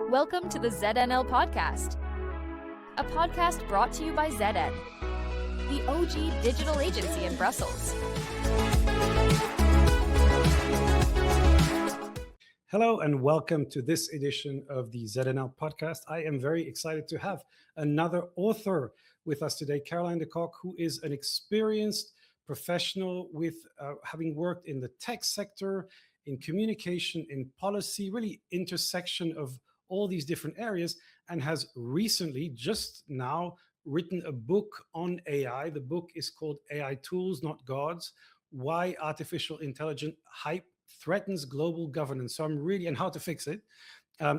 Welcome to the ZNL Podcast, a podcast brought to you by ZN, the OG digital agency in Brussels. Hello and welcome to this edition of the ZNL Podcast. I am very excited to have another author with us today, Caroline de Kock, who is an experienced professional with having worked in the tech sector, in communication, in policy, really intersection of all these different areas, and has recently, just now, written a book on AI. The book is called AI Tools, Not Gods: Why Artificial Intelligence Hype Threatens Global Governance. So I'm really, and how to fix it.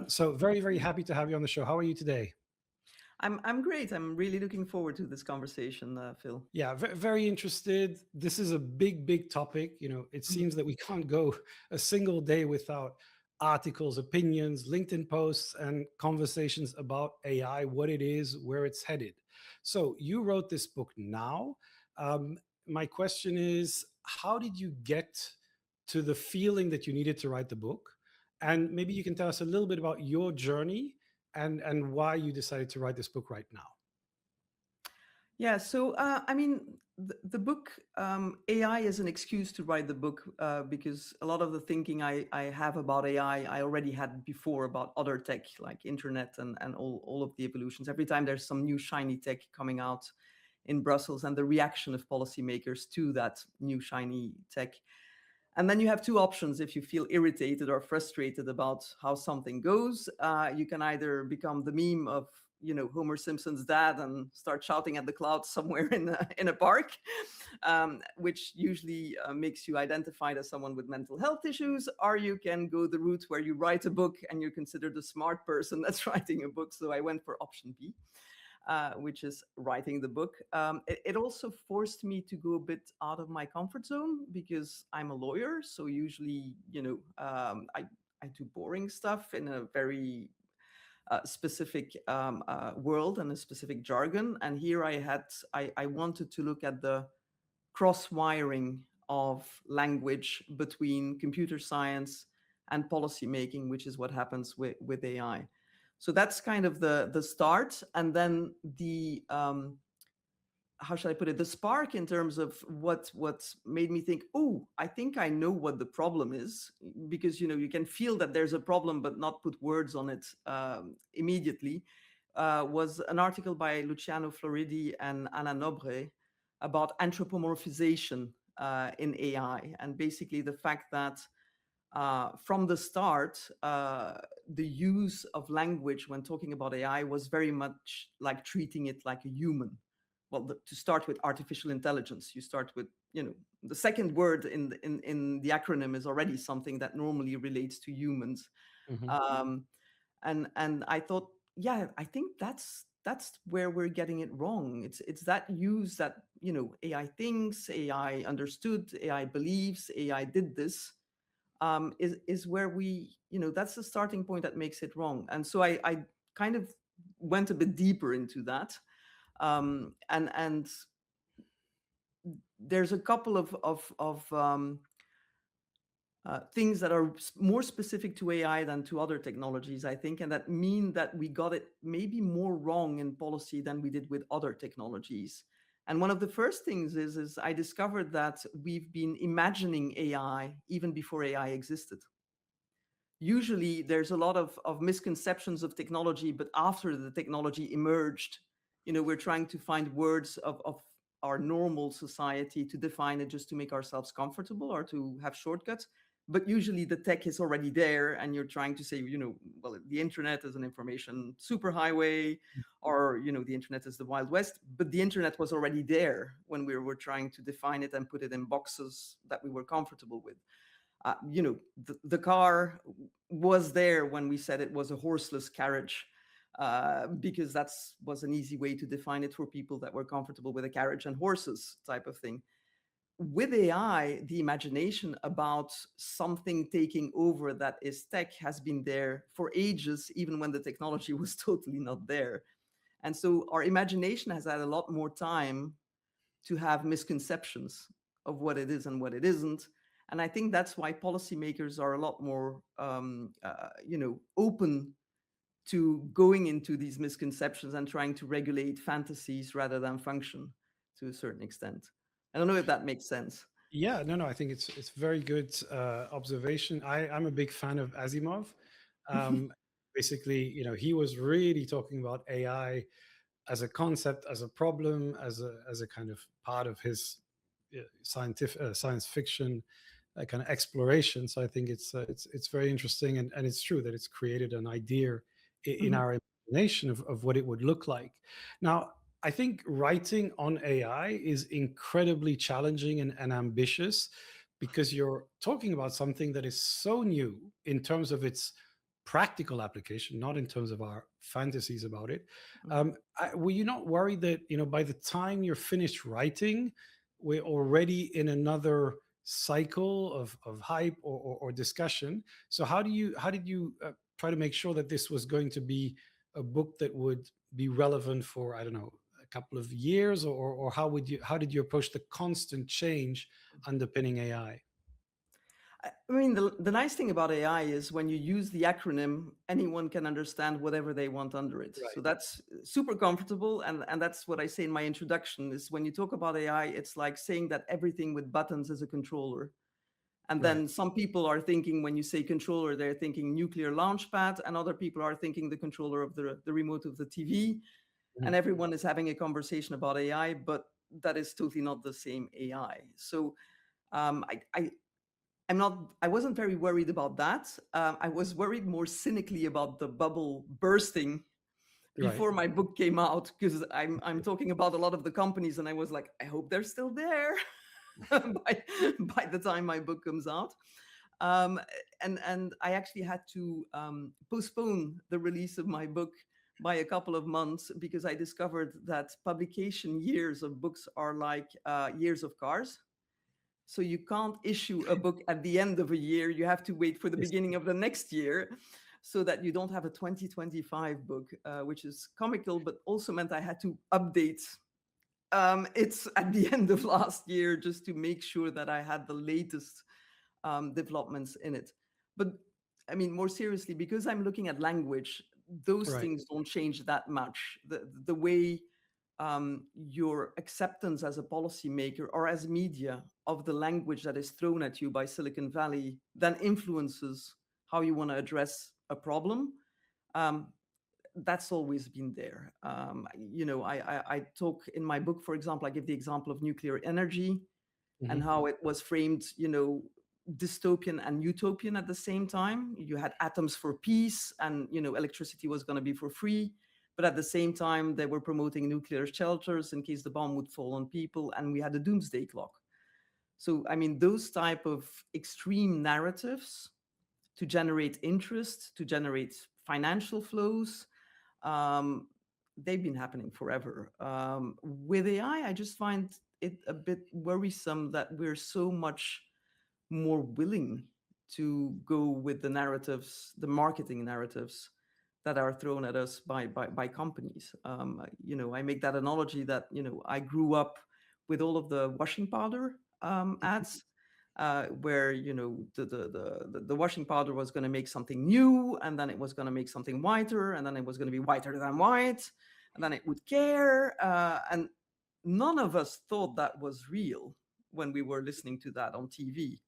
So very, very happy to have you on the show. How are you today? I'm great. I'm really looking forward to this conversation, Phil. Yeah, very interested. This is a big topic. You know, it seems that we can't go a single day without articles, opinions, LinkedIn posts, and conversations about AI, what it is, where it's headed. So you wrote this book now. My question is, how did you get to the feeling that you needed to write the book? And maybe you can tell us a little bit about your journey and why you decided to write this book right now. Yeah, so the book, AI is an excuse to write the book because a lot of the thinking I have about AI, I already had before about other tech like internet and all of the evolutions. Every time there's some new shiny tech coming out in Brussels and the reaction of policymakers to that new shiny tech. And then you have two options. If you feel irritated or frustrated about how something goes, you can either become the meme of, Homer Simpson's dad and start shouting at the clouds somewhere in a park, which usually makes you identified as someone with mental health issues, or you can go the route where you write a book and you're considered a smart person that's writing a book. So I went for option B. Which is writing the book. It also forced me to go a bit out of my comfort zone because I'm a lawyer. So usually, I do boring stuff in a very specific world and a specific jargon. And here I wanted to look at the cross-wiring of language between computer science and policymaking, which is what happens with AI. So that's kind of the start. And then the, how should I put it? The spark in terms of what made me think, oh, I think I know what the problem is, because, you can feel that there's a problem, but not put words on it immediately, was an article by Luciano Floridi and Anna Nobre about anthropomorphization in AI. And basically the fact that from the start, the use of language when talking about AI was very much like treating it like a human. Well, to start with artificial intelligence, you start with, the second word in the acronym is already something that normally relates to humans. Mm-hmm. And I thought, yeah, I think that's where we're getting it wrong. It's that use that, AI thinks, AI understood, AI believes, AI did this. Is where we, that's the starting point that makes it wrong. And so I kind of went a bit deeper into that. And there's a couple of things that are more specific to AI than to other technologies, I think, and that mean that we got it maybe more wrong in policy than we did with other technologies. And one of the first things is I discovered that we've been imagining AI even before AI existed. Usually there's a lot of misconceptions of technology, but after the technology emerged, we're trying to find words of our normal society to define it just to make ourselves comfortable or to have shortcuts. But usually the tech is already there and you're trying to say, well, the internet is an information superhighway, or, the internet is the Wild West, but the internet was already there when we were trying to define it and put it in boxes that we were comfortable with. The car was there when we said it was a horseless carriage, because that was an easy way to define it for people that were comfortable with a carriage and horses type of thing. With AI, the imagination about something taking over that is tech has been there for ages, even when the technology was totally not there. And so our imagination has had a lot more time to have misconceptions of what it is and what it isn't. And I think that's why policymakers are a lot more, open to going into these misconceptions and trying to regulate fantasies rather than function to a certain extent. I don't know if that makes sense. Yeah, no, no, I think it's very good observation. I'm a big fan of Asimov. Um, Basically, he was really talking about AI as a concept, as a problem, as a kind of part of his scientific science fiction kind of exploration. So I think it's very interesting, and it's true that it's created an idea in Mhm. our imagination of what it would look like. Now, I think writing on AI is incredibly challenging and ambitious because you're talking about something that is so new in terms of its practical application, not in terms of our fantasies about it. Mhm. Were you not worried that by the time you're finished writing, we're already in another cycle of hype or discussion? So how did you try to make sure that this was going to be a book that would be relevant for, I don't know, a couple of years, or how did you approach the constant change underpinning AI? I mean, the nice thing about AI is when you use the acronym, anyone can understand whatever they want under it. So Right. that's super comfortable. And that's what I say in my introduction is when you talk about AI, it's like saying that everything with buttons is a controller. And Right. then some people are thinking when you say controller, they're thinking nuclear launch pad, and other people are thinking the controller of the remote of the TV. And Mhm. everyone is having a conversation about AI, but that is totally not the same AI. So um, I, I, I wasn't very worried about that. I was worried more cynically about the bubble bursting Right. before my book came out, because I'm talking about a lot of the companies, and I was like, I hope they're still there by the time my book comes out. Um, and I actually had to postpone the release of my book by a couple of months because I discovered that publication years of books are like years of cars. So you can't issue a book at the end of a year. You have to wait for the Yes. beginning of the next year so that you don't have a 2025 book, which is comical, but also meant I had to update it's at the end of last year just to make sure that I had the latest developments in it. But I mean, more seriously, because I'm looking at language, those Right. things don't change that much. The way your acceptance as a policymaker or as media of the language that is thrown at you by Silicon Valley then influences how you want to address a problem. Um, that's always been there. I talk in my book, for example, I give the example of nuclear energy and Mhm. how it was framed, dystopian and utopian at the same time. You had atoms for peace, and electricity was going to be for free, but at the same time they were promoting nuclear shelters in case the bomb would fall on people, and we had a doomsday clock. So I mean, those type of extreme narratives to generate interest, to generate financial flows, um, they've been happening forever. With AI, I just find it a bit worrisome that we're so much more willing to go with the narratives, the marketing narratives that are thrown at us by companies. I make that analogy that I grew up with all of the washing powder ads, where the washing powder was going to make something new, and then it was going to make something whiter, and then it was going to be whiter than white, and then it would care, and none of us thought that was real when we were listening to that on TV.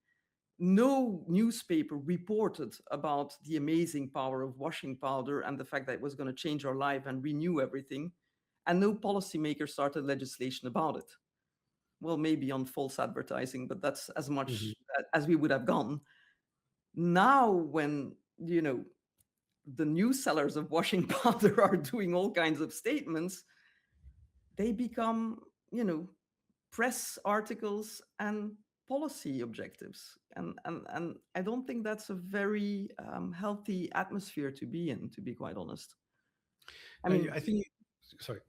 No newspaper reported about the amazing power of washing powder and the fact that it was going to change our life and renew everything. And no policymaker started legislation about it. Well, maybe on false advertising, but that's as Mhm. much as we would have gone. Now, when, the news sellers of washing powder are doing all kinds of statements, they become, press articles and policy objectives. And I don't think that's a very healthy atmosphere to be in, to be quite honest. I No, mean, I think. Sorry.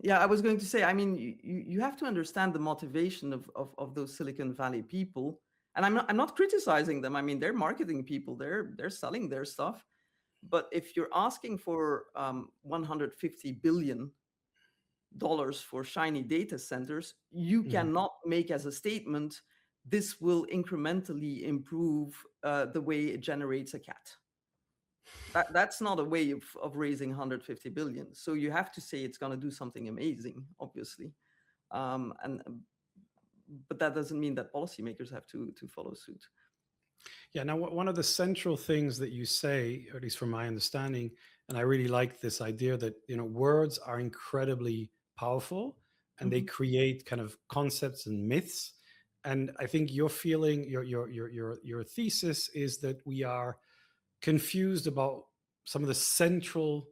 yeah, I was going to say, I mean, you have to understand the motivation of those Silicon Valley people. And I'm not criticizing them. I mean, they're marketing people, they're selling their stuff. But if you're asking for $150 billion for shiny data centers, you Mhm. cannot make as a statement, this will incrementally improve the way it generates a cat. That's not a way of raising 150 billion. So you have to say it's going to do something amazing, obviously. And but that doesn't mean that policymakers have to follow suit. Yeah. Now, one of the central things that you say, or at least from my understanding, and I really like this idea that words are incredibly powerful, and they Mhm. create kind of concepts and myths. And I think your feeling, your thesis is that we are confused about some of the central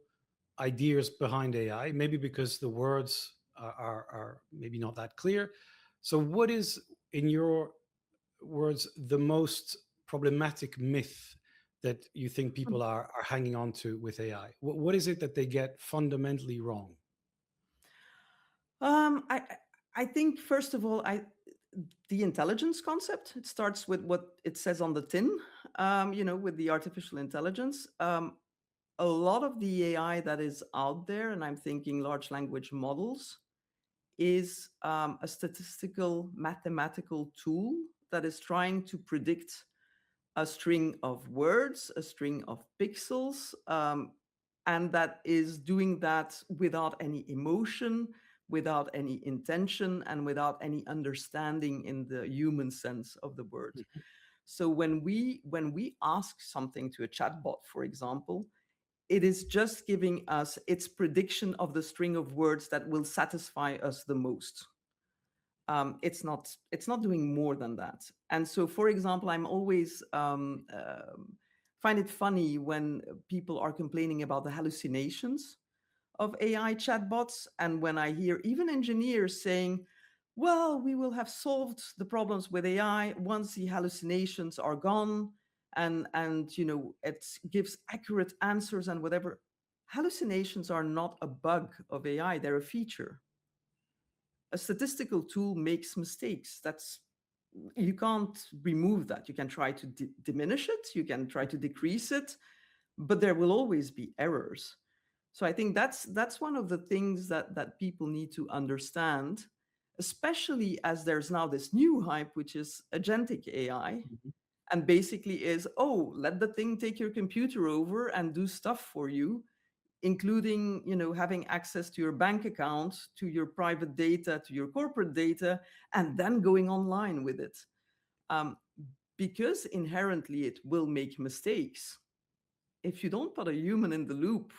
ideas behind AI, maybe because the words are maybe not that clear. So, what is, in your words, the most problematic myth that you think people are hanging on to with AI? What is it that they get fundamentally wrong? Um, I I I think first of all, the intelligence concept. It starts with what it says on the tin. With the artificial intelligence. A lot of the AI that is out there, and I'm thinking large language models, is a statistical mathematical tool that is trying to predict a string of words, a string of pixels, and that is doing that without any emotion, without any intention, and without any understanding in the human sense of the word. So when we ask something to a chatbot, for example, it is just giving us its prediction of the string of words that will satisfy us the most. It's not doing more than that. And so, for example, I'm always find it funny when people are complaining about the hallucinations of AI chatbots, and when I hear even engineers saying, "Well, we will have solved the problems with AI once the hallucinations are gone, and it gives accurate answers and whatever." Hallucinations are not a bug of AI; they're a feature. A statistical tool makes mistakes. That's You can't remove that. You can try to diminish it, you can try to decrease it, but there will always be errors. So I think that's one of the things that people need to understand, especially as there's now this new hype, which is agentic AI, and basically is, oh, let the thing take your computer over and do stuff for you, including having access to your bank account, to your private data, to your corporate data, and then going online with it. um, because inherently it will make mistakes. If you don't put a human in the loop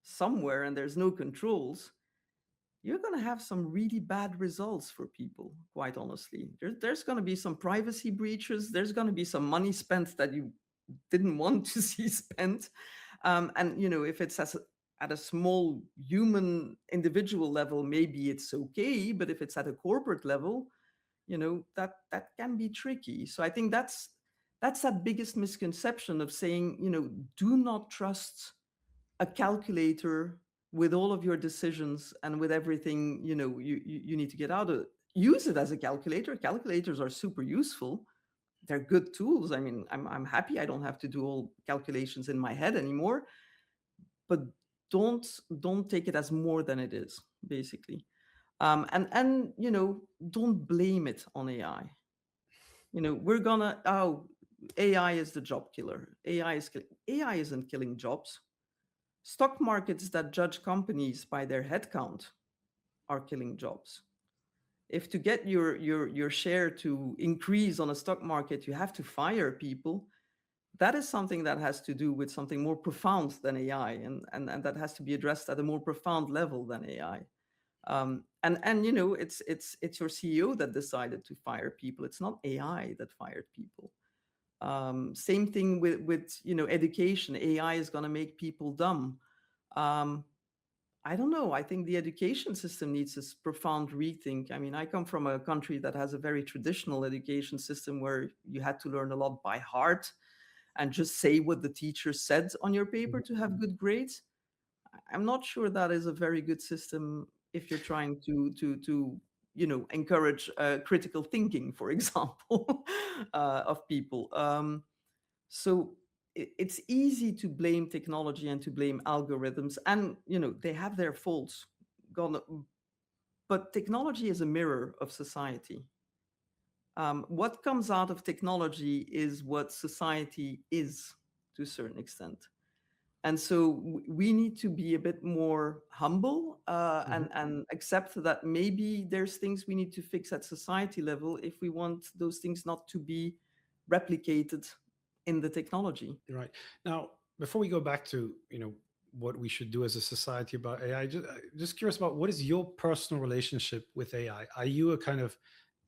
somewhere and there's no controls, you're going to have some really bad results for people, quite honestly. There's going to be some privacy breaches, there's going to be some money spent that you didn't want to see spent. And if it's at a small human individual level, maybe it's okay, but if it's at a corporate level, that can be tricky. So I think that's that biggest misconception of saying, do not trust a calculator with all of your decisions and with everything you need to get out of it. Use it as a calculator. Calculators are super useful. They're good tools. I mean, I'm happy I don't have to do all calculations in my head anymore, but don't take it as more than it is, basically. And don't blame it on AI. We're gonna, oh, AI is the job killer. AI isn't killing jobs. Stock markets that judge companies by their headcount are killing jobs. If to get your share to increase on a stock market, you have to fire people, that is something that has to do with something more profound than AI, and that has to be addressed at a more profound level than AI. And it's your CEO that decided to fire people. It's not AI that fired people. Same thing with education. AI is going to make people dumb. Um, I don't know. I think the education system needs this profound rethink. I mean, I come from a country that has a very traditional education system where you had to learn a lot by heart and just say what the teacher said on your paper to have good grades. I'm not sure that is a very good system if you're trying to encourage critical thinking, for example, of people. So it's easy to blame technology and to blame algorithms, and they have their faults. Gone, but technology is a mirror of society. What comes out of technology is what society is to a certain extent. And so we need to be a bit more humble Mhm. and accept that maybe there's things we need to fix at society level if we want those things not to be replicated in the technology. Right. Now, before we go back to, what we should do as a society about AI, just curious about what is your personal relationship with AI? Are you a kind of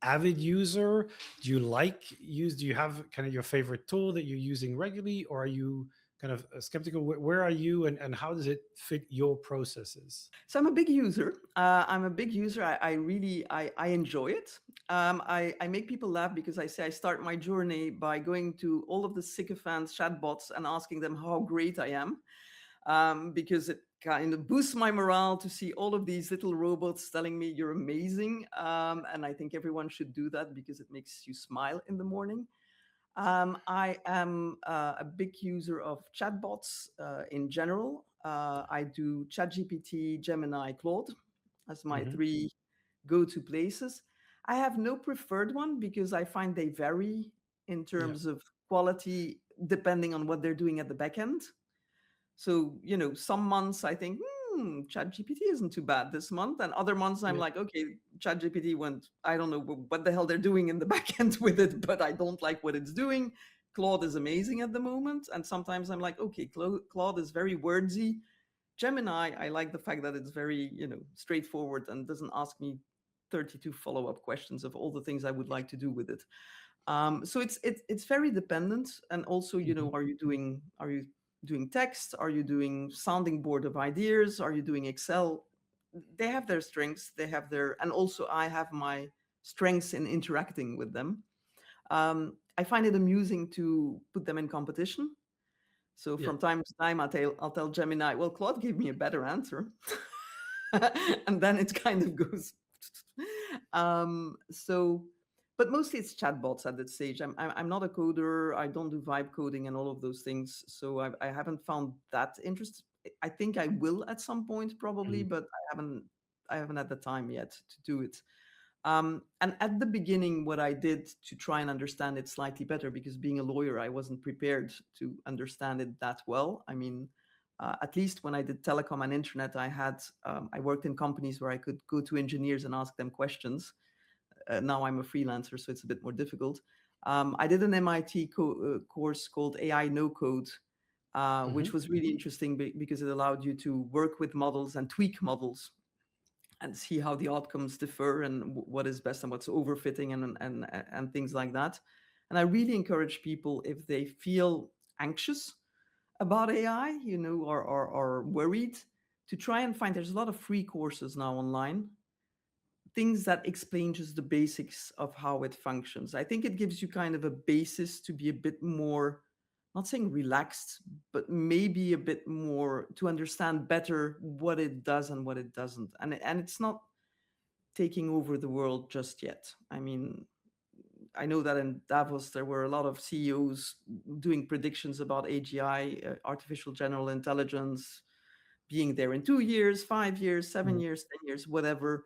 avid user? Do you have kind of your favorite tool that you're using regularly, or are you kind of skeptical? Where are you, and how does it fit your processes? So I'm a big user. I'm a big user. I really I enjoy it. I make people laugh because I say I start my journey by going to all of the sycophants chatbots and asking them how great I am, because it kind of boosts my morale to see all of these little robots telling me you're amazing. And I think everyone should do that because it makes you smile in the morning. I am a big user of chatbots in general. I do ChatGPT, Gemini, Claude as my Hmm. three go-to places. I have no preferred one because I find they vary in Yeah. terms of quality depending on what they're doing at the back end. So, some months I think, ChatGPT isn't too bad this month. And other months I'm Yeah. like, okay, ChatGPT went, I don't know what the hell they're doing in the back end with it, but I don't like what it's doing. Claude is amazing at the moment. And sometimes I'm like, okay, Claude is very wordsy. Gemini, I like the fact that it's very, straightforward and doesn't ask me 32 follow-up questions of all the things I would like to do with it. So it's very dependent, and also, Hmm. are you doing text? Are you doing sounding board of ideas? Are you doing Excel? They have their strengths. They have their, and also I have my strengths in interacting with them. I find it amusing to put them in competition. So Yeah. from time to time, I'll tell Gemini, well, Claude gave me a better answer. And then it kind of goes. So, but mostly it's chatbots at that stage. I'm not a coder. I don't do vibe coding and all of those things. So I haven't found that interest. I think I will at some point probably, Mhm. but I haven't had the time yet to do it. And at the beginning, what I did to try and understand it slightly better, because being a lawyer, I wasn't prepared to understand it that well. I mean, at least when I did telecom and internet, I worked in companies where I could go to engineers and ask them questions. Now I'm a freelancer, so it's a bit more difficult. I did an MIT course called AI No Code, which Mhm. was really interesting because it allowed you to work with models and tweak models and see how the outcomes differ and what is best and what's overfitting and things like that. And I really encourage people, if they feel anxious about AI, or worried, to try and find. There's a lot of free courses now online, things that explain just the basics of how it functions. I think it gives you kind of a basis to be a bit more, not saying relaxed, but maybe a bit more to understand better what it does and what it doesn't. And it's not taking over the world just yet. I mean, I know that in Davos there were a lot of CEOs doing predictions about AGI, artificial general intelligence, being there in 2 years, 5 years, seven Mm. years, 10 years, whatever.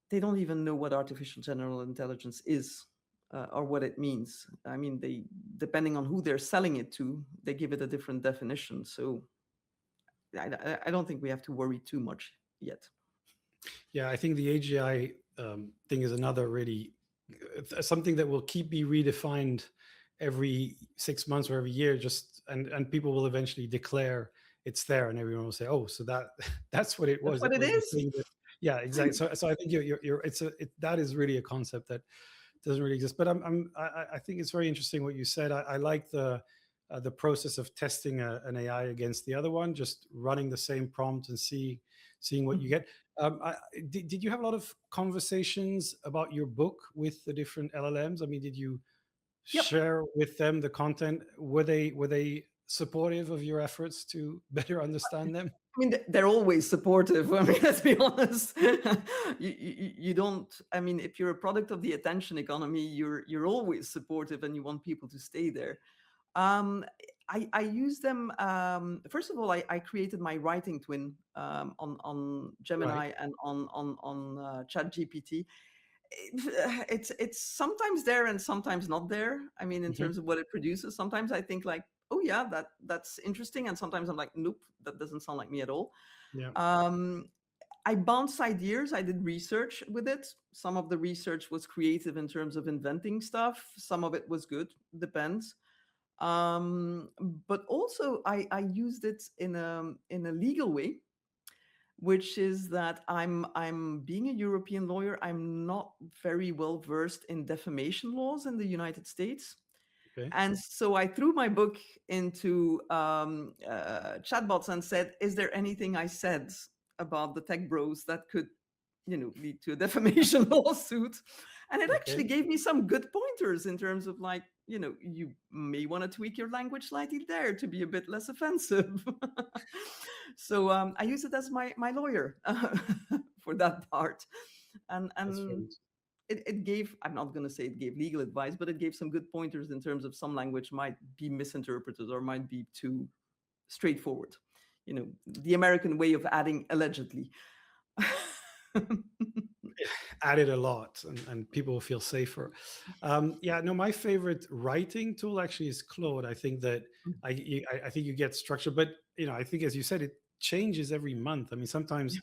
They don't even know what artificial general intelligence is, or what it means. I mean, they, depending on who they're selling it to, they give it a different definition. So I don't think we have to worry too much yet. Yeah, I think the AGI thing is another really something that will keep be redefined every 6 months or every year. Just and people will eventually declare it's there, and everyone will say, "Oh, so that that's what it That's was. what It it was the is. thing that." Yeah, exactly. So I think that is really a concept that doesn't really exist. But I think it's very interesting what you said. I like the process of testing an AI against the other one, just running the same prompt and seeing what you get. Did you have a lot of conversations about your book with the different LLMs? I mean, did you Yep. share with them the content? Were they supportive of your efforts to better understand them? I mean, they're always supportive. I mean, let's be honest. You don't. I mean, if you're a product of the attention economy, you're always supportive, and you want people to stay there. Um, I use them. First of all, I created my writing twin on Right. Gemini and on ChatGPT. It's sometimes there and sometimes not there. I mean, in Hmm. terms of what it produces, sometimes I think like, oh yeah, that's interesting. And sometimes I'm like, nope, that doesn't sound like me at all. Yeah. Um, I bounced ideas. I did research with it. Some of the research was creative in terms of inventing stuff. Some of it was good. Depends. Um, but also, I used it in a legal way, which is that I'm being a European lawyer. I'm not very well versed in defamation laws in the United States. Okay. And so I threw my book into chatbots and said, "Is there anything I said about the tech bros that could, lead to a defamation lawsuit?" And it actually Okay. gave me some good pointers in terms of like, you may want to tweak your language slightly there to be a bit less offensive. So I use it as my lawyer for that part, and That's and very it gave, I'm not going to say it gave legal advice, but it gave some good pointers in terms of some language might be misinterpreted or might be too straightforward. The American way of adding allegedly. added a lot, and people feel safer. Yeah, no, my favorite writing tool actually is Claude. I think that I think you get structure, but I think, as you said, it changes every month. I mean, sometimes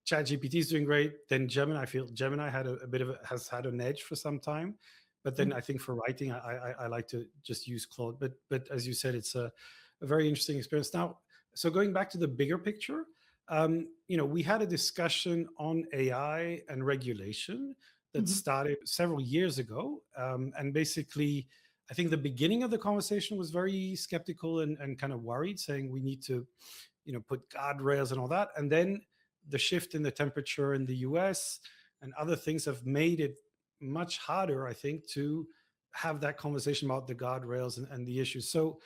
ChatGPT is doing great. Then Gemini, I feel Gemini had a bit of has had an edge for some time, but then I think for writing, I like to just use Claude. But as you said, it's a very interesting experience. Now, so going back to the bigger picture, we had a discussion on AI and regulation that Mhm. started several years ago, and basically, I think the beginning of the conversation was very skeptical and kind of worried, saying we need to put guardrails and all that. And then the shift in the temperature in the US and other things have made it much harder, I think, to have that conversation about the guardrails and the issues. So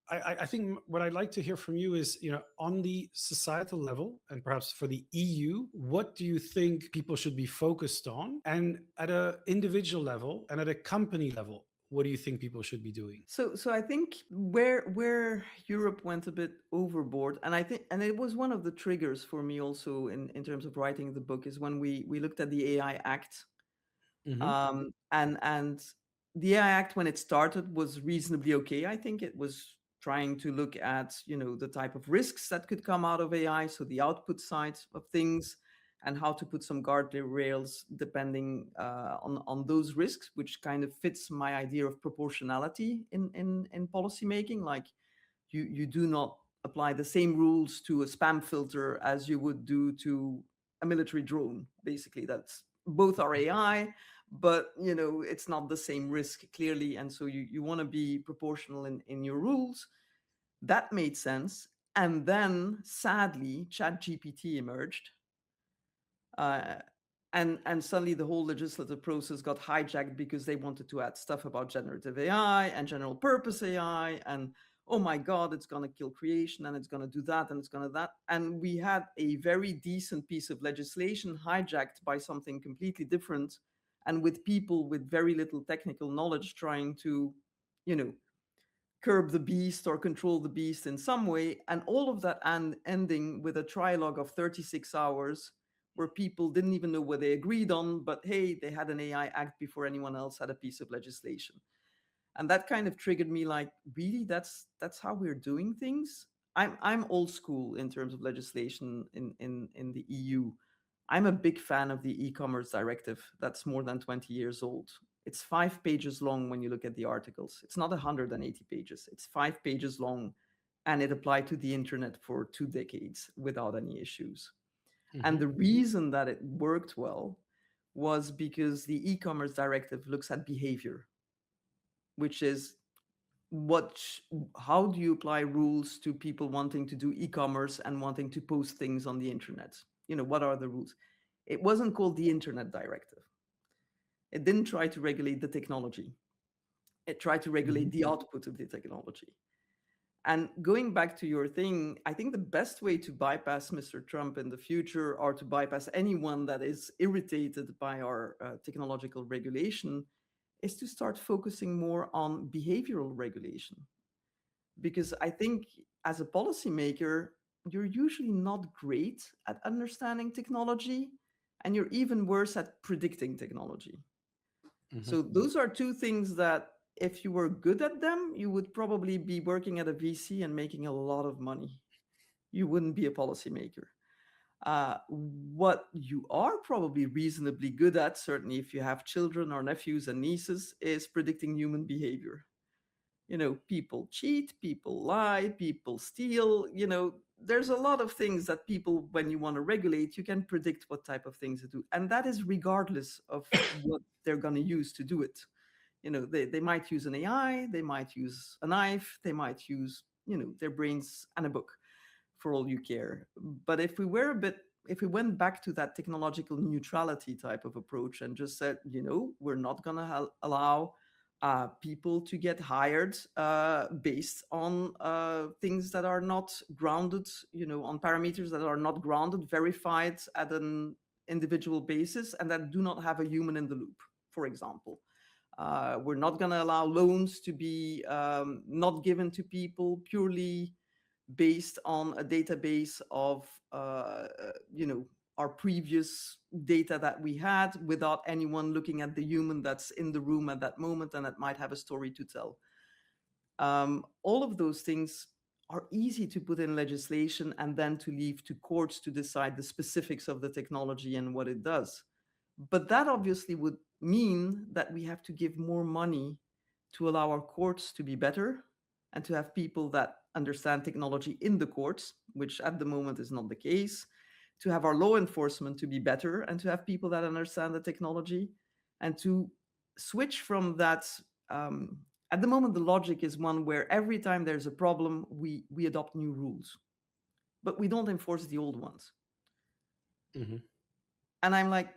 I think what I'd like to hear from you is, on the societal level and perhaps for the EU, what do you think people should be focused on? And at an individual level and at a company level, what do you think people should be doing? So I think where Europe went a bit overboard, and I think, and it was one of the triggers for me also in terms of writing the book, is when we looked at the AI Act. Hmm. And the AI Act, when it started, was reasonably okay. I think it was trying to look at the type of risks that could come out of AI, so the output side of things, and how to put some guardrails depending on those risks, which kind of fits my idea of proportionality in policy making. Like you do not apply the same rules to a spam filter as you would do to a military drone. Basically, that's both are AI, but it's not the same risk clearly, and so you want to be proportional in your rules. That made sense. And then sadly ChatGPT emerged, uh, and suddenly the whole legislative process got hijacked because they wanted to add stuff about generative AI and general purpose AI, and oh my god, it's going to kill creation, and it's going to do that, and it's going to that. And we had a very decent piece of legislation hijacked by something completely different, and with people with very little technical knowledge trying to you know curb the beast or control the beast in some way, and all of that and ending with a trilogue of 36 hours where people didn't even know what they agreed on, but hey, they had an AI act before anyone else had a piece of legislation. And that kind of triggered me, like, really, that's how we're doing things. I'm old school in terms of legislation in the EU. I'm a big fan of the e-commerce directive that's more than 20 years old. It's 5 pages long when you look at the articles. It's not 180 pages. It's 5 pages long, and it applied to the internet for 2 decades without any issues. And Hmm. the reason that it worked well was because the e-commerce directive looks at behavior, which is what how do you apply rules to people wanting to do e-commerce and wanting to post things on the internet? What are the rules? It wasn't called the internet directive. It didn't try to regulate the technology. It tried to regulate the output of the technology. And going back to your thing, I think the best way to bypass Mr. Trump in the future, or to bypass anyone that is irritated by our technological regulation, is to start focusing more on behavioral regulation. Because I think as a policymaker, you're usually not great at understanding technology, and you're even worse at predicting technology. Hmm. So those are two things that if you were good at them, you would probably be working at a VC and making a lot of money. You wouldn't be a policymaker. What you are probably reasonably good at, certainly if you have children or nephews and nieces, is predicting human behavior. People cheat, people lie, people steal. There's a lot of things that people, when you want to regulate, you can predict what type of things to do. And that is regardless of what they're going to use to do it. They might use an AI, they might use a knife, they might use, their brains and a book, for all you care. But if we went back to that technological neutrality type of approach and just said, we're not going to allow people to get hired based on things that are not grounded, on parameters that are not grounded, verified at an individual basis, and that do not have a human in the loop, for example. We're not going to allow loans to be not given to people purely based on a database of our previous data that we had, without anyone looking at the human that's in the room at that moment and that might have a story to tell. All of those things are easy to put in legislation and then to leave to courts to decide the specifics of the technology and what it does. But that obviously would mean that we have to give more money to allow our courts to be better and to have people that understand technology in the courts, which at the moment is not the case, to have our law enforcement to be better, and to have people that understand the technology, and to switch from that. At the moment, the logic is one where every time there's a problem, we adopt new rules, but we don't enforce the old ones. Mm-hmm. And I'm like,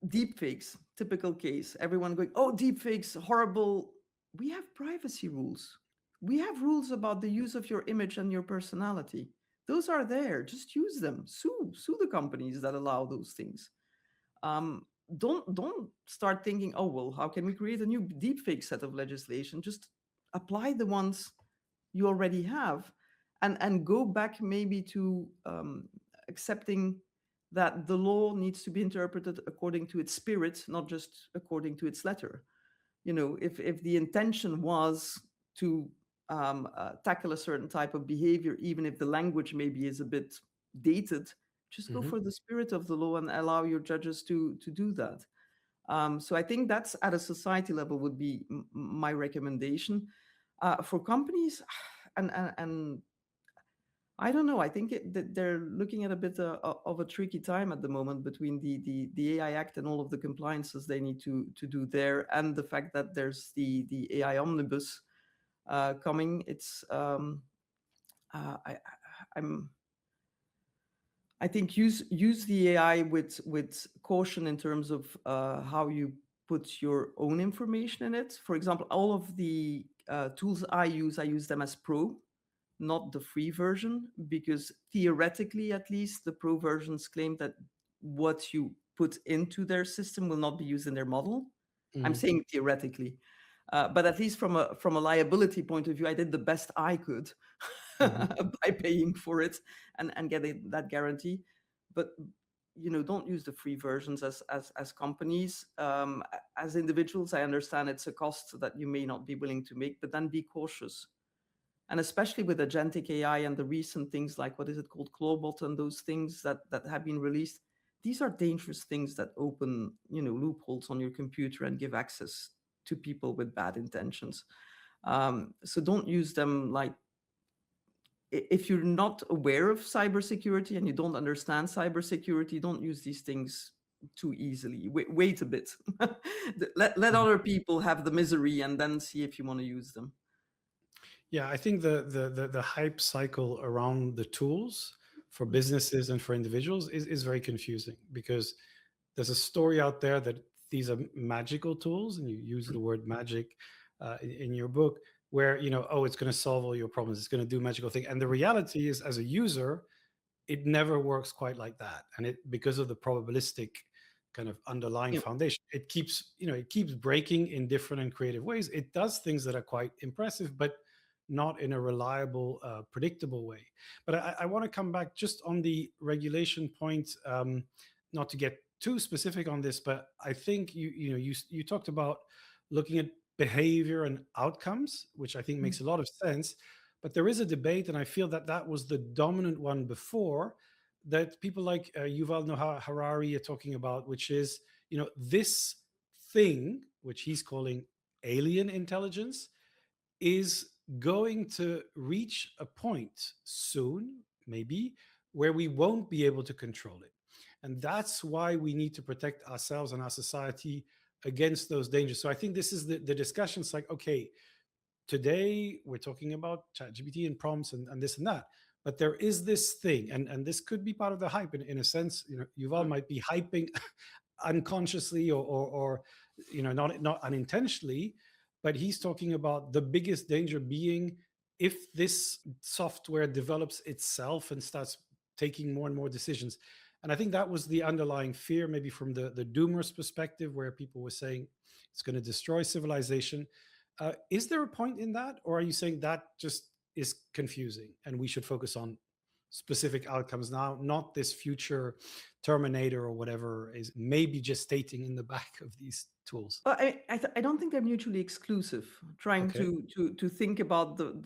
deepfakes, typical case. Everyone going, oh, deepfakes, horrible. We have privacy rules. We have rules about the use of your image and your personality. Those are there. Just use them. Sue the companies that allow those things. Don't start thinking, oh, well, how can we create a new deepfake set of legislation? Just apply the ones you already have, and go back maybe to accepting that the law needs to be interpreted according to its spirit, not just according to its letter. If the intention was to tackle a certain type of behavior, even if the language maybe is a bit dated, just go for the spirit of the law and allow your judges to do that. So I think that's, at a society level, would be my recommendation. For companies, and I don't know, I think they're looking at a bit of a tricky time at the moment, between the AI Act and all of the compliances they need to do there, and the fact that there's the AI omnibus coming. It's I think use the AI with caution in terms of how you put your own information in it. For example, all of the tools I use them as pro, not the free version, because theoretically, at least, the pro versions claim that what you put into their system will not be used in their model. I'm saying theoretically. But at least from a liability point of view, I did the best I could by paying for it and getting that guarantee. But don't use the free versions as companies. As individuals, I understand it's a cost that you may not be willing to make, but then be cautious. And especially with agentic AI and the recent things like, what is it called, Clawbot, and those things that have been released, these are dangerous things that open loopholes on your computer and give access to people with bad intentions. So don't use them. Like, if you're not aware of cybersecurity and you don't understand cybersecurity, don't use these things too easily. Wait a bit. let other people have the misery, and then see if you want to use them. Yeah, I think the hype cycle around the tools for businesses and for individuals is very confusing, because there's a story out there that these are magical tools, and you use the word magic in your book, where it's going to solve all your problems, it's going to do magical thing. And the reality is, as a user, it never works quite like that. And because of the probabilistic kind of underlying foundation, it keeps breaking in different and creative ways. It does things that are quite impressive, but not in a reliable, predictable way. But I want to come back just on the regulation point, not to get too specific on this, but I think you talked about looking at behavior and outcomes, which I think makes a lot of sense. But there is a debate, and I feel that that was the dominant one before, that people like Yuval Noah Harari are talking about, which is, this thing, which he's calling alien intelligence, is going to reach a point soon, maybe, where we won't be able to control it. And that's why we need to protect ourselves and our society against those dangers. So I think this is the discussion. It's like, okay, today we're talking about ChatGPT and prompts and this and that. But there is this thing, and this could be part of the hype in a sense. Yuval might be hyping unconsciously or not unintentionally, but he's talking about the biggest danger being if this software develops itself and starts taking more and more decisions. And I think that was the underlying fear, maybe from the doomers perspective, where people were saying it's going to destroy civilization. Is there a point in that, or are you saying that just is confusing and we should focus on specific outcomes now, not this future Terminator or whatever is maybe just stating in the back of these tools? Well, I don't think they're mutually exclusive. Trying Okay. to think about the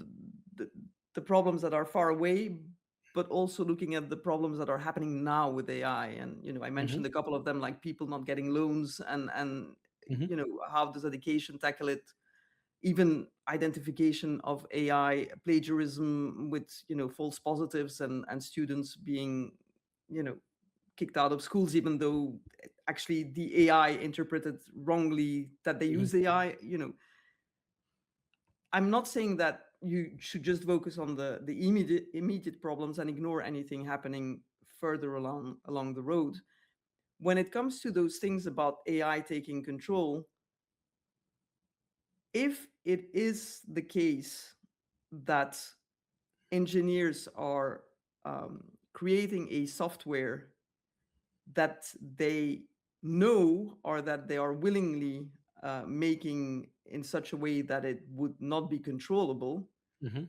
the problems that are far away, but also looking at the problems that are happening now with AI. And I Hmm. mentioned a couple of them, like people not getting loans, and Hmm. how does education tackle it? Even identification of AI plagiarism with false positives, and students being you know kicked out of schools, even though actually the AI interpreted wrongly that they Hmm. use AI. I'm not saying that you should just focus on the immediate problems and ignore anything happening further along the road. When it comes to those things about AI taking control, if it is the case that engineers are creating a software that they know, or that they are willingly making in such a way that it would not be controllable, Hmm.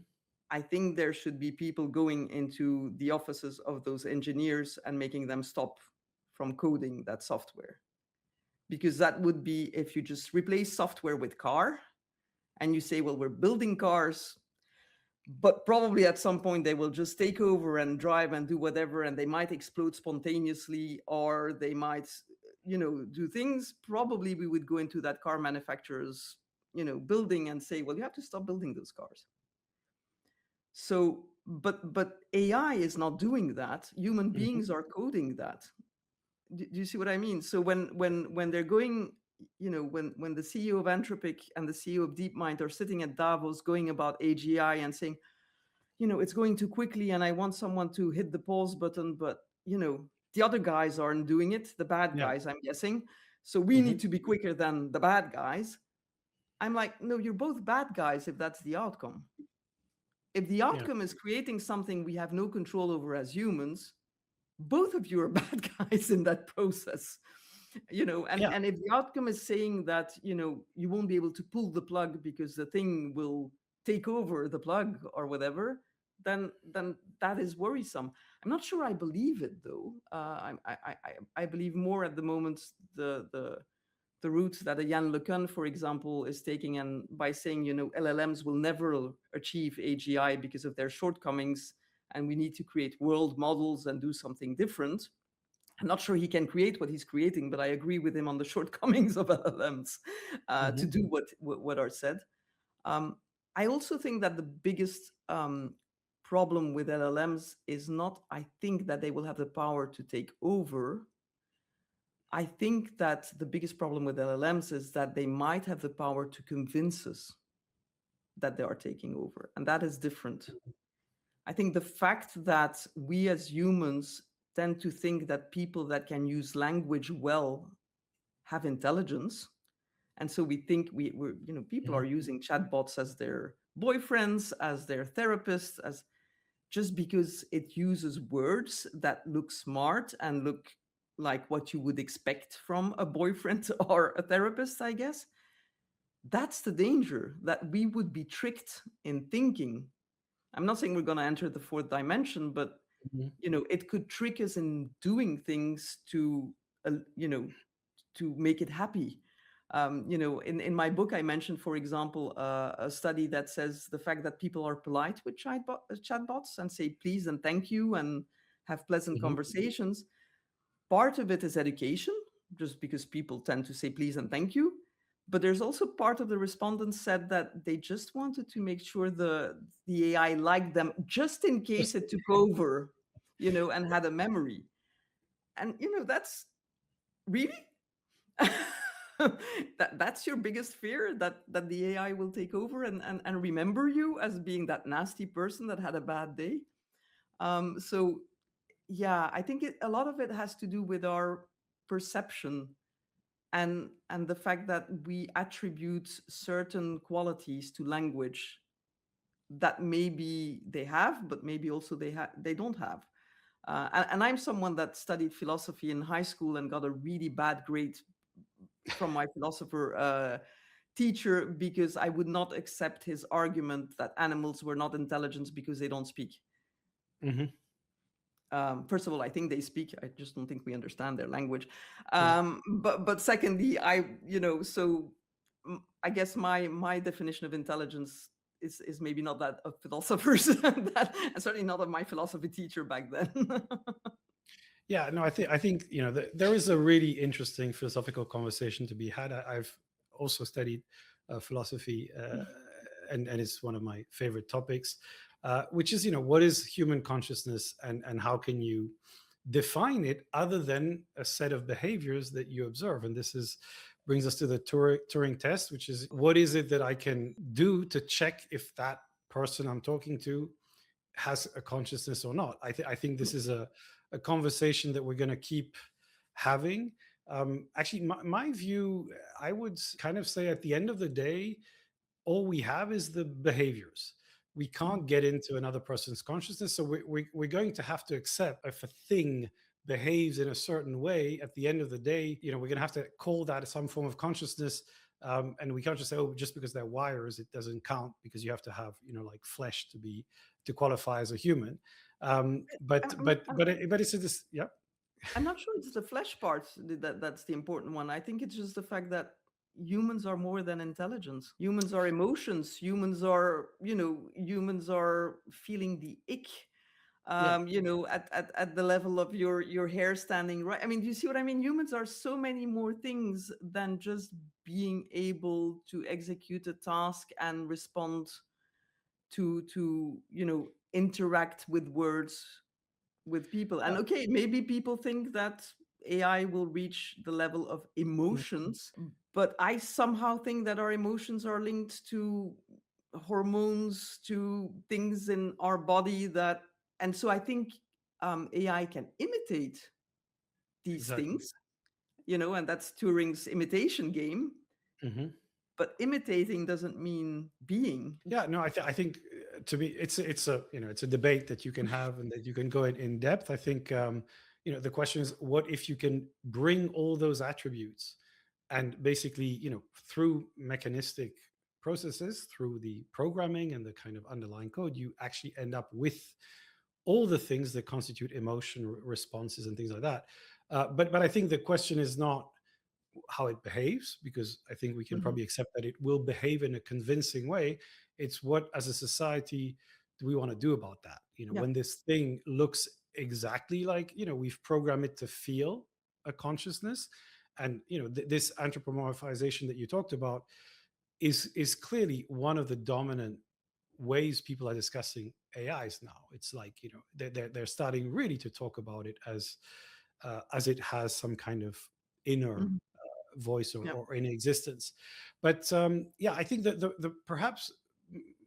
I think there should be people going into the offices of those engineers and making them stop from coding that software. Because that would be, if you just replace software with car and you say, well, we're building cars, but probably at some point they will just take over and drive and do whatever, and they might explode spontaneously, or they might do things. Probably we would go into that car manufacturer's building and say, well, you have to stop building those cars. So but AI is not doing that. Human Hmm. beings are coding that. Do you see what I mean? So when they're going, when the CEO of Anthropic and the CEO of DeepMind are sitting at Davos going about AGI and saying, it's going too quickly and I want someone to hit the pause button, but the other guys aren't doing it, the bad Yeah. guys, I'm guessing. So we Hmm. need to be quicker than the bad guys. I'm like, no, you're both bad guys if that's the outcome. If the Yeah. outcome is creating something we have no control over as humans, both of you are bad guys in that process. and Yeah. and if the outcome is saying that you won't be able to pull the plug because the thing will take over the plug or whatever, then that is worrisome. I'm not sure I believe it, though. I believe more at the moment the route that a Jan LeCun, for example, is taking, and by saying LLMs will never achieve AGI because of their shortcomings, and we need to create world models and do something different. I'm not sure he can create what he's creating, but I agree with him on the shortcomings of LLMs to Hmm. do what are said. Um, I also think that the biggest problem with LLMs is not, I think, that they will have the power to take over. I think that the biggest problem with LLMs is that they might have the power to convince us that they are taking over, and that is different. I think the fact that we as humans tend to think that people that can use language well have intelligence, and so we think we're people Hmm. are using chatbots as their boyfriends, as their therapists, as just because it uses words that look smart and look like what you would expect from a boyfriend or a therapist, I guess. That's the danger, that we would be tricked in thinking. I'm not saying we're going to enter the fourth dimension, but Hmm. it could trick us in doing things to uh, you know to make it happy. In my book, I mentioned, for example, a study that says the fact that people are polite with chatbots and say please and thank you and have pleasant Hmm. conversations. Part of it is education, just because people tend to say please and thank you. But there's also part of the respondents said that they just wanted to make sure the AI liked them just in case Just it took over, and had a memory. And that's really that's your biggest fear, that the AI will take over and remember you as being that nasty person that had a bad day. So yeah, I think a lot of it has to do with our perception and the fact that we attribute certain qualities to language that maybe they have, but maybe also they don't have. And I'm someone that studied philosophy in high school and got a really bad grade from my philosopher teacher because I would not accept his argument that animals were not intelligent because they don't speak. Hmm. First of all, I think they speak. I just don't think we understand their language. Yeah. But secondly, I guess my definition of intelligence is maybe not that of philosophers, and certainly not of my philosophy teacher back then. Yeah, no, I think there is a really interesting philosophical conversation to be had. I've also studied philosophy, and it's one of my favorite topics, which is what is human consciousness, and how can you define it other than a set of behaviors that you observe. And this is brings us to the Turing test, which is what is it that I can do to check if that person I'm talking to has a consciousness or not. I think this is a conversation that we're going to keep having. Actually, my view, I would kind of say at the end of the day, all we have is the behaviors. We can't get into another person's consciousness. So we're going to have to accept if a thing behaves in a certain way, at the end of the day, we're going to have to call that some form of consciousness. And we can't just say, oh, just because they're wires, it doesn't count, because you have to have, like flesh to qualify as a human. But I'm, but I'm, but but it's this, yeah. I'm not sure it's the flesh part that's the important one. I think it's just the fact that humans are more than intelligence. Humans are emotions. Humans are feeling the ick. Yeah, At the level of your hair standing right. I mean, do you see what I mean? Humans are so many more things than just being able to execute a task and respond to interact with words with people. And yeah. okay, maybe people think that AI will reach the level of Mm, emotions, but I somehow think that our emotions are linked to hormones, to things in our body and so I think AI can imitate these exactly. things, and that's Turing's imitation game. Hmm. But imitating doesn't mean being. Yeah, no, I think to me, it's a debate that you can have and that you can go in depth. I think the question is, what if you can bring all those attributes, and basically, through mechanistic processes, through the programming and the kind of underlying code, you actually end up with all the things that constitute emotion responses and things like that. But I think the question is not how it behaves, because I think we can Mhm. probably accept that it will behave in a convincing way. It's what, as a society, do we want to do about that? Yeah. When this thing looks exactly like, we've programmed it to feel a consciousness. And, this anthropomorphization that you talked about is clearly one of the dominant ways people are discussing AIs now. It's like, they're starting really to talk about it as it has some kind of inner Mhm. voice, Yeah. or in existence. But yeah, I think that the perhaps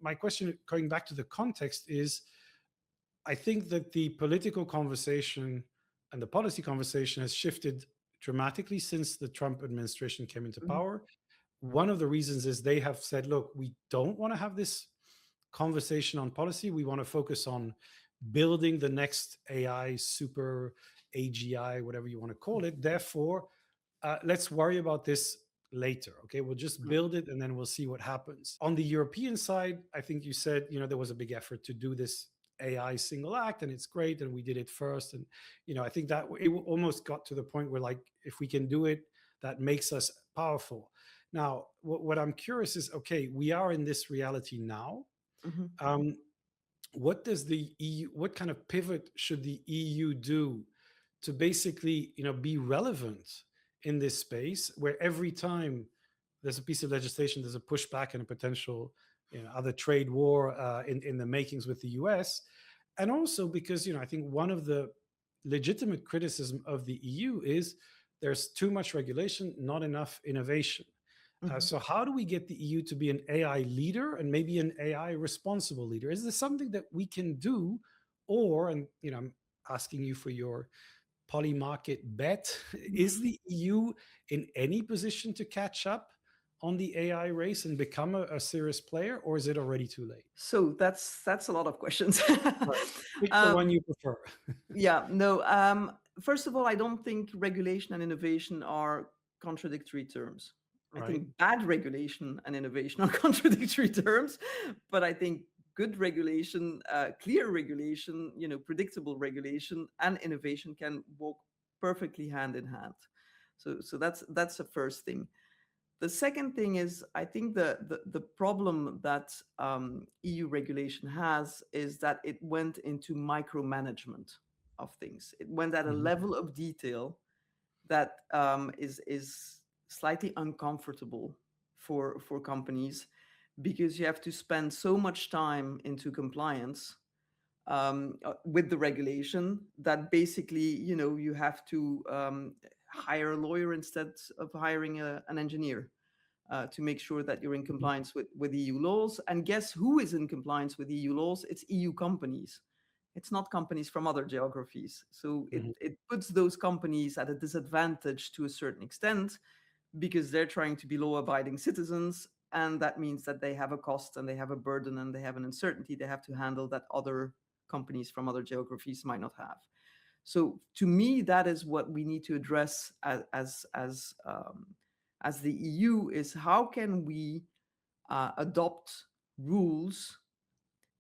my question, going back to the context, is I think that the political conversation and the policy conversation has shifted dramatically since the Trump administration came into Mhm. power. One of the reasons is they have said, look, we don't want to have this conversation on policy. We want to focus on building the next AI super AGI, whatever you want to call it. Therefore, let's worry about this later. Okay, we'll just Yeah. build it and then we'll see what happens. On the European side, I think you said, there was a big effort to do this AI single act, and it's great, and we did it first. And I think that it almost got to the point where, like, if we can do it, that makes us powerful. Now, what I'm curious is, okay, we are in this reality now. Mhm. Um, what does the EU, what kind of pivot should the EU do to basically, be relevant in this space where every time there's a piece of legislation, there's a pushback and a potential, other trade war in the makings with the US, and also because I think one of the legitimate criticism of the EU is there's too much regulation, not enough innovation. Mhm. So how do we get the EU to be an AI leader and maybe an AI responsible leader? Is this something that we can do, or and I'm asking you for your polymarket bet. Is the EU in any position to catch up on the AI race and become a serious player, or is it already too late? So that's a lot of questions. Right. Pick the one um, you prefer. yeah, no. First of all, I don't think regulation and innovation are contradictory terms. I Right. think bad regulation and innovation are contradictory terms, but I think good regulation, clear regulation, predictable regulation and innovation can walk perfectly hand in hand. So that's the first thing. The second thing is, I think the problem that EU regulation has is that it went into micromanagement of things. It went at a Mhm. level of detail that is slightly uncomfortable for companies, because you have to spend so much time into compliance with the regulation that basically, you have to hire a lawyer instead of hiring an engineer to make sure that you're in Mhm. compliance with EU laws. And guess who is in compliance with EU laws? It's EU companies. It's not companies from other geographies. So it, Mhm. it puts those companies at a disadvantage to a certain extent, because they're trying to be law abiding citizens. And that means that they have a cost and they have a burden and they have an uncertainty they have to handle that other companies from other geographies might not have. So to me, that is what we need to address as the EU, is how can we adopt rules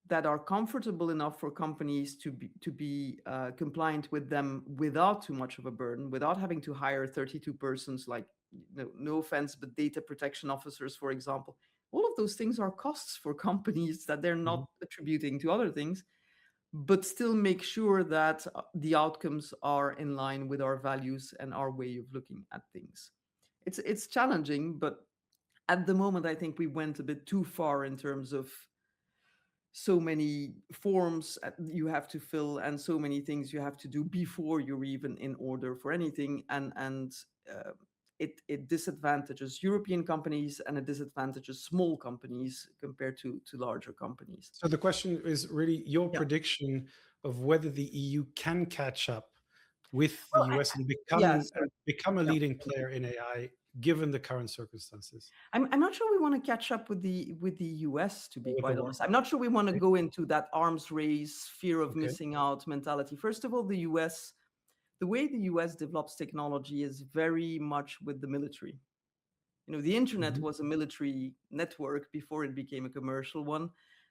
that are comfortable enough for companies to be compliant with them without too much of a burden, without having to hire 32 persons, like, no offense, but data protection officers, for example. All of those things are costs for companies that they're Mhm. not attributing to other things, but still make sure that the outcomes are in line with our values and our way of looking at things. It's challenging, but at the moment, I think we went a bit too far in terms of so many forms you have to fill and so many things you have to do before you're even in order for anything, and it disadvantages European companies and it disadvantages small companies compared to larger companies. So the question is really your Yeah. prediction of whether the EU can catch up with the Well, US and yeah. become a Yeah. leading player in AI, given the current circumstances I'm not sure we want to catch up with the US, to be with the quite world. honest. I'm not sure we want to Okay. go into that arms race, fear of Okay. missing out mentality. First of all, the way the US develops technology is very much with the military. The internet Mhm. was a military network before it became a commercial one.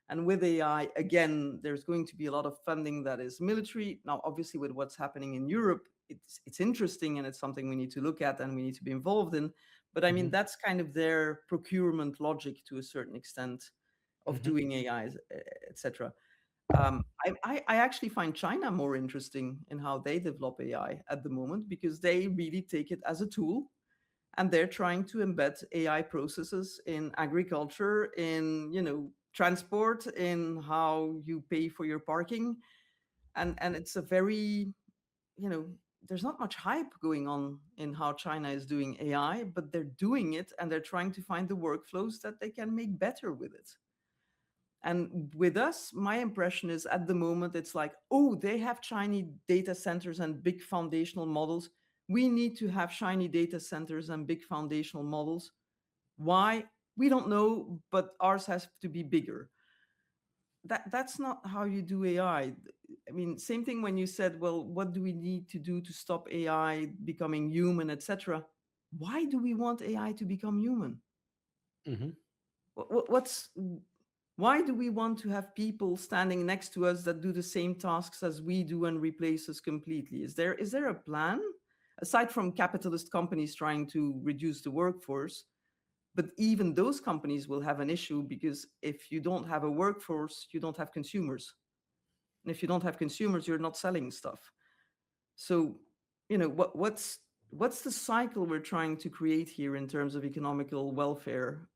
And with AI, again, there's going to be a lot of funding that is military. Now, obviously, with what's happening in Europe, it's interesting and it's something we need to look at and we need to be involved in. But I mean, Mhm. that's kind of their procurement logic to a certain extent of Mhm. doing AI, etc. I actually find China more interesting in how they develop AI at the moment, because they really take it as a tool and they're trying to embed AI processes in agriculture, in transport, in how you pay for your parking, and it's a very you know there's not much hype going on in how China is doing AI, but they're doing it and they're trying to find the workflows that they can make better with it. And with us, my impression is at the moment, it's like, oh, they have shiny data centers and big foundational models. We need to have shiny data centers and big foundational models. Why? We don't know, but ours has to be bigger. That's not how you do AI. I mean, same thing when you said, well, what do we need to do to stop AI becoming human, etc. Why do we want AI to become human? Mhm. What's why do we want to have people standing next to us that do the same tasks as we do and replace us completely? Is there a plan? aside from capitalist companies trying to reduce the workforce, but even those companies will have an issue, because if you don't have a workforce, you don't have consumers. And if you don't have consumers, you're not selling stuff. So, what's the cycle we're trying to create here in terms of economical welfare,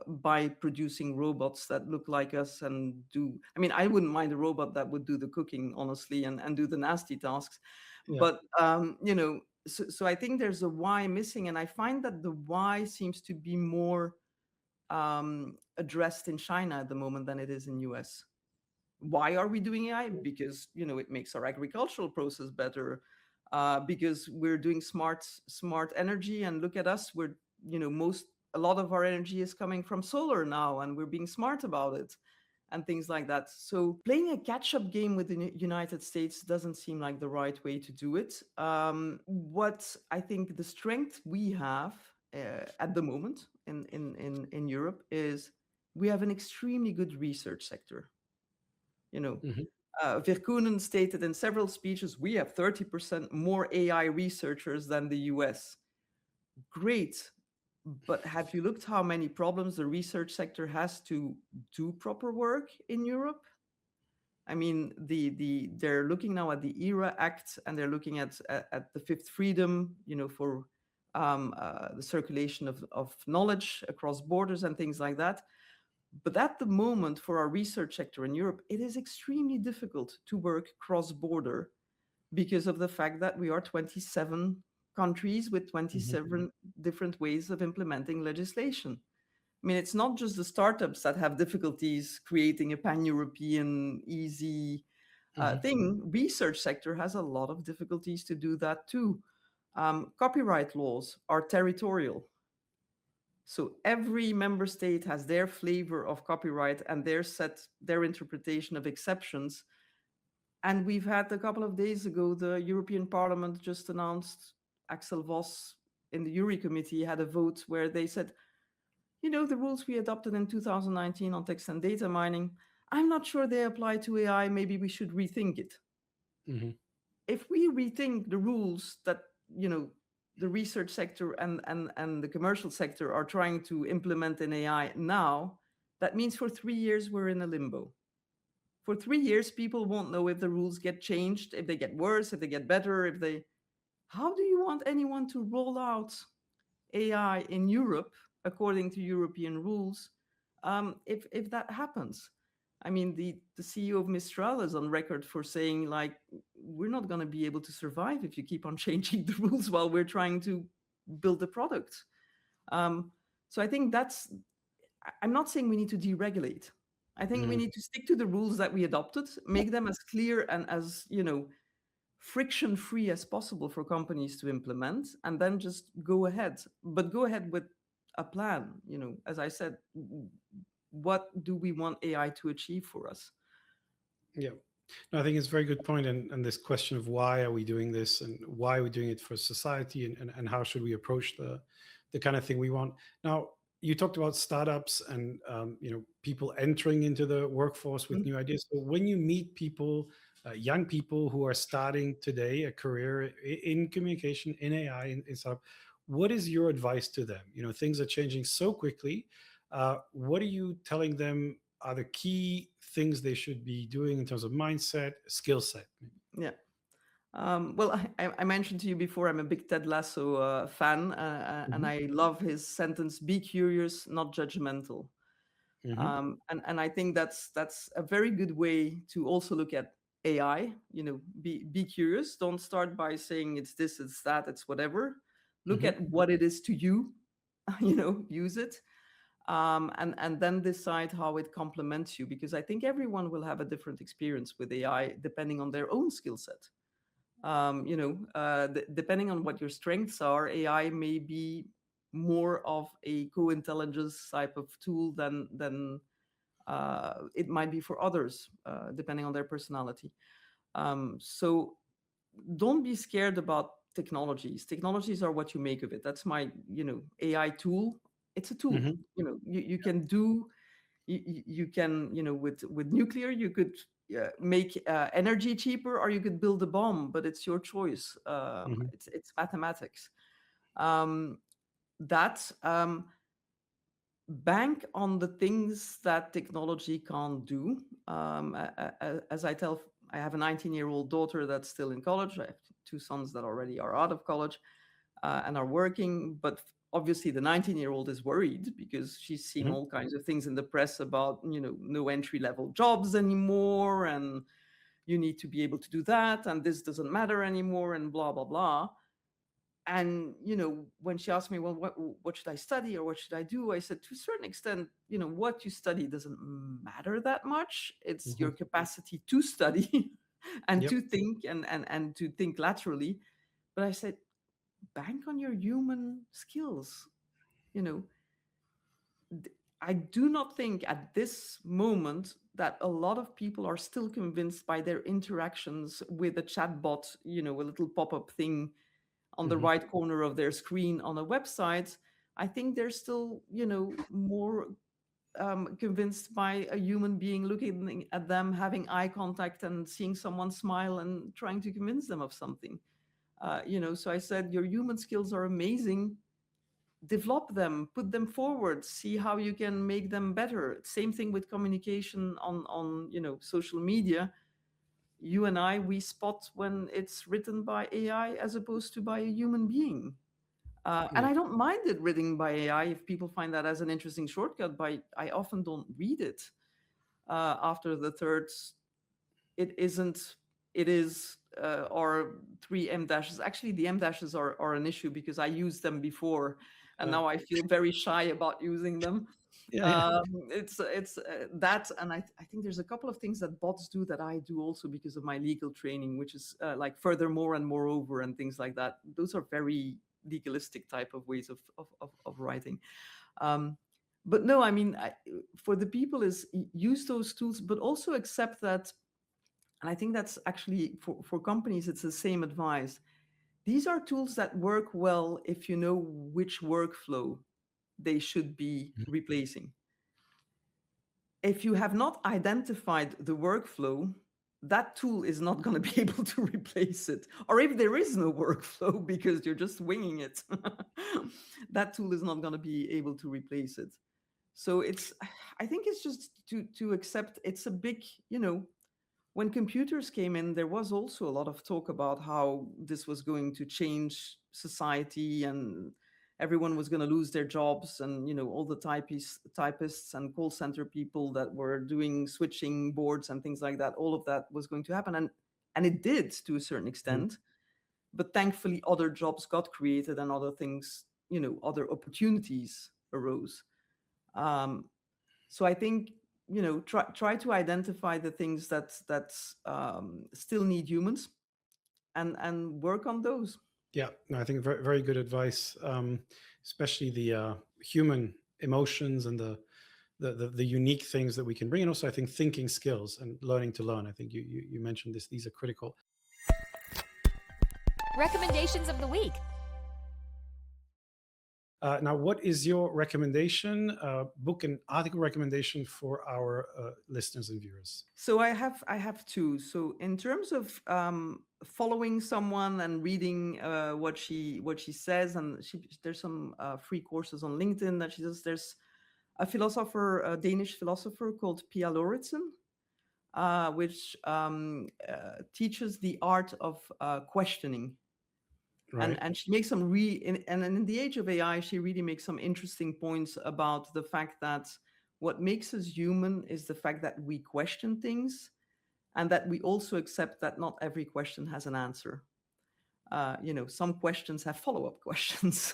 by producing robots that look like us and do? I mean, I wouldn't mind a robot that would do the cooking, honestly, and do the nasty tasks. Yeah. But so I think there's a why missing, and I find that the why seems to be more addressed in China at the moment than it is in US. Why are we doing AI? Because it makes our agricultural process better, because we're doing smart energy, and look at us, we're most a lot of our energy is coming from solar now, and we're being smart about it, and things like that. So playing a catch-up game with the United States doesn't seem like the right way to do it. What I think the strength we have at the moment in Europe is we have an extremely good research sector. Mhm. Virkunen stated in several speeches, we have 30% more AI researchers than the US. Great. But have you looked how many problems the research sector has to do proper work in Europe? I mean, they're looking now at the ERA Act, and they're looking at the fifth freedom, for the circulation of knowledge across borders and things like that. But at the moment, for our research sector in Europe, it is extremely difficult to work cross-border, because of the fact that we are 27 countries with Mhm. 27 different ways of implementing legislation. I mean, it's not just the startups that have difficulties creating a pan-European easy Mhm. thing. Research sector has a lot of difficulties to do that too. Copyright laws are territorial. So every member state has their flavor of copyright and their interpretation of exceptions. And we've had a couple of days ago, the European Parliament just announced, Axel Voss in the Jury Committee had a vote where they said, the rules we adopted in 2019 on text and data mining, I'm not sure they apply to AI. Maybe we should rethink it. Mhm. If we rethink the rules that, the research sector and the commercial sector are trying to implement in AI now, that means for 3 years we're in a limbo. For 3 years, people won't know if the rules get changed, if they get worse, if they get better, if they. How do you want anyone to roll out AI in Europe according to European rules, if that happens? I mean, the CEO of Mistral is on record for saying, like, we're not going to be able to survive if you keep on changing the rules while we're trying to build the product. So I think I'm not saying we need to deregulate. I think we Mhm. need to stick to the rules that we adopted, make them as clear and as, friction free as possible for companies to implement, and then just go ahead. But go ahead with a plan. As I said, what do we want AI to achieve for us? Yeah. No, I think it's a very good point. And this question of why are we doing this, and why are we doing it for society, and how should we approach the kind of thing we want. Now, you talked about startups and people entering into the workforce with Mm. new ideas. So when you meet people, young people who are starting today a career in communication, in AI, in startup, what is your advice to them? Things are changing so quickly. What are you telling them are the key things they should be doing in terms of mindset, skill set? Yeah. Well, I mentioned to you before, I'm a big Ted Lasso fan, and Mhm. I love his sentence: "Be curious, not judgmental." Mhm. And I think that's a very good way to also look at AI. Be curious. Don't start by saying it's this, it's that, it's whatever. Look Mhm. at what it is to you. Use it, and then decide how it complements you. Because I think everyone will have a different experience with AI depending on their own skill set. Depending on what your strengths are, AI may be more of a co-intelligence type of tool than it might be for others, depending on their personality. So don't be scared about technologies. Technologies are what you make of it. That's my, AI tool. It's a tool. Mhm. You can do you can, with nuclear, you could make energy cheaper, or you could build a bomb, but it's your choice. Hmm. It's mathematics. Um, that bank on the things that technology can't do. As I have a 19-year-old daughter that's still in college. I have two sons that already are out of college and are working. But obviously, the 19-year-old is worried because she's seen Hmm. all kinds of things in the press about, no entry-level jobs anymore, and you need to be able to do that, and this doesn't matter anymore, and blah blah blah. And when she asked me, well, what should I study or what should I do, I said, to a certain extent, what you study doesn't matter that much. It's Hmm. your capacity to study and Yep. to think and to think laterally. But I said, bank on your human skills. you know I do not think at this moment that a lot of people are still convinced by their interactions with a chatbot, a little pop-up thing on the Hmm. right corner of their screen on a website. I think they're still, more convinced by a human being looking at them, having eye contact, and seeing someone smile and trying to convince them of something. So I said, your human skills are amazing. Develop them, put them forward, see how you can make them better. Same thing with communication on social media. You and I, we spot when it's written by AI as opposed to by a human being. And Yeah. I don't mind it written by AI if people find that as an interesting shortcut, but I often don't read it after the third. It isn't, it is, or three M dashes. Actually, the M dashes are an issue because I used them before and Yeah. now I feel very shy about using them. Yeah. Yeah. It's that, and I think there's a couple of things that bots do that I do also because of my legal training, which is like furthermore and moreover and things like that. Those are very legalistic type of ways of writing. Um, but no, I mean, for the people is use those tools, but also accept that, and I think that's actually for companies, it's the same advice. These are tools that work well if you know which workflow they should be replacing. If you have not identified the workflow, that tool is not going to be able to replace it. Or if there is no workflow because you're just winging it, that tool is not going to be able to replace it. So I think it's just to accept it's a big, when computers came in, there was also a lot of talk about how this was going to change society and everyone was going to lose their jobs, and all the typists and call center people that were doing switching boards and things like that, all of that was going to happen, and it did to a certain Mhm. extent. But thankfully other jobs got created and other things, other opportunities arose. um, so I think, try to identify the things that still need humans, and work on those. Yeah, no, I think very, very good advice, especially the human emotions and the unique things that we can bring, and also I think thinking skills and learning to learn. I think you mentioned this; these are critical. Recommendations of the week. Now, what is your recommendation, book and article recommendation for our listeners and viewers? So I have two. So in terms of following someone and reading what she says, and there's some free courses on LinkedIn that she does. There's a Danish philosopher called Pia Lauritsen, which teaches the art of questioning. Right. And she makes and in the age of AI, she really makes some interesting points about the fact that what makes us human is the fact that we question things, and that we also accept that not every question has an answer. Some questions have follow-up questions,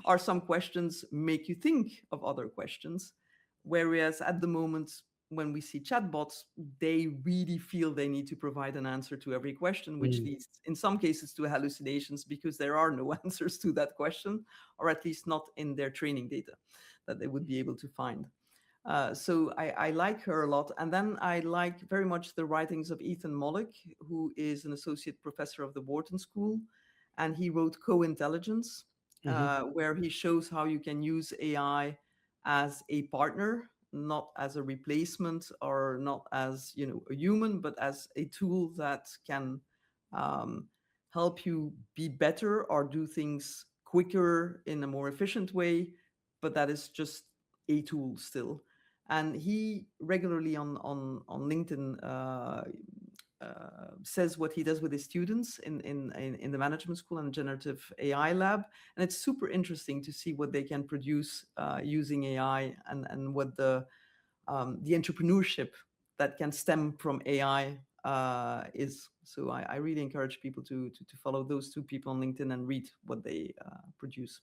or some questions make you think of other questions. Whereas at the moment, when we see chatbots, they really feel they need to provide an answer to every question, which Mm. leads, in some cases, to hallucinations because there are no answers to that question, or at least not in their training data that they would be able to find. So I like her a lot. And then I like very much the writings of Ethan Mollick, who is an associate professor of the Wharton School. And he wrote Co-Intelligence, Hmm. where he shows how you can use AI as a partner not as a replacement or not as, you know, a human, but as a tool that can help you be better or do things quicker in a more efficient way, but that is just a tool still. And he regularly on LinkedIn says what he does with his students in the management school and generative AI lab, and it's super interesting to see what they can produce using AI, and what the entrepreneurship that can stem from AI is. So I really encourage people to follow those two people on LinkedIn and read what they produce.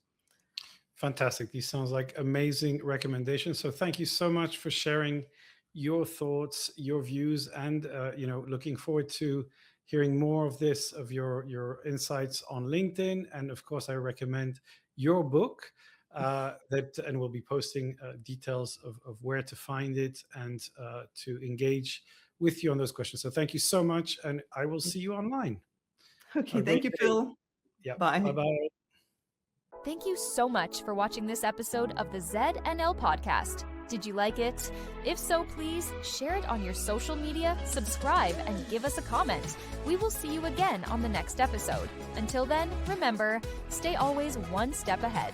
Fantastic. These sounds like amazing recommendations. So thank you so much for sharing your thoughts, your views, and looking forward to hearing more of this, of your insights on LinkedIn. And of course, I recommend your book and we'll be posting details of where to find it and to engage with you on those questions. So thank you so much, and I will see you online. Okay, thank you, Phil. Yeah. Bye. Bye-bye. Thank you so much for watching this episode of the ZNL podcast. Did you like it? If so, please share it on your social media, subscribe, and give us a comment. We will see you again on the next episode. Until then, remember, stay always one step ahead.